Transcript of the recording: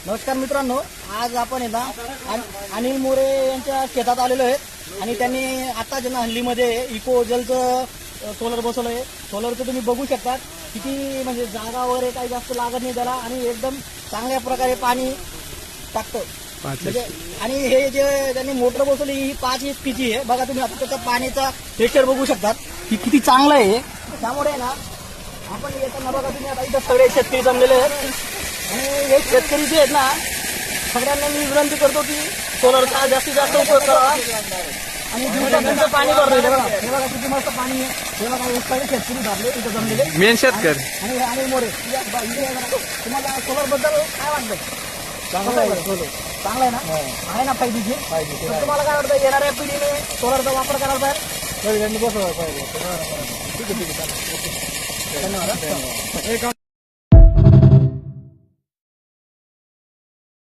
नमस्कार मित्रांनो, आज आपण आहे ना अनिल मोरे यांच्या शेतात आलेलो आहे आणि त्यांनी आता ज्यांना हल्लीमध्ये इको जलचं सोलर बसवलं आहे. सोलरचं तुम्ही बघू शकता किती म्हणजे जागा वगैरे काही जास्त लागत नाही त्याला आणि एकदम चांगल्या प्रकारे पाणी टाकतं म्हणजे. आणि हे जे त्यांनी मोटर बसवली ही 5 HP आहे. बघा तुम्ही आता त्याचा पाण्याचा प्रेशर बघू शकतात की किती चांगलं आहे. त्यामुळे ना आपण येताना बघा तुम्ही आता इथं सगळे शेतकरी जमलेले आहेत आणि हे शेतकरी जे आहेत ना सगळ्यांना मी विनंती करतो की सोलरचा जास्तीत जास्त उपयोग करावा आणि दिवसांचं पाणी भरलं हे बघा किती मस्त पाणी आहे. हे बघा हे सगळे शेतकरी भरले इथं जमलेले मेन शेतकरी आणि अनिल मोरे तुम्हाला सोलर बद्दल काय वाटतं? चांगलं आहे ना, आहे ना फायदेशीर. तुम्हाला काय वाटतं येणाऱ्या पिढीने सोलरचा वापर करायचा आहे? ठीक आहे, धन्यवाद.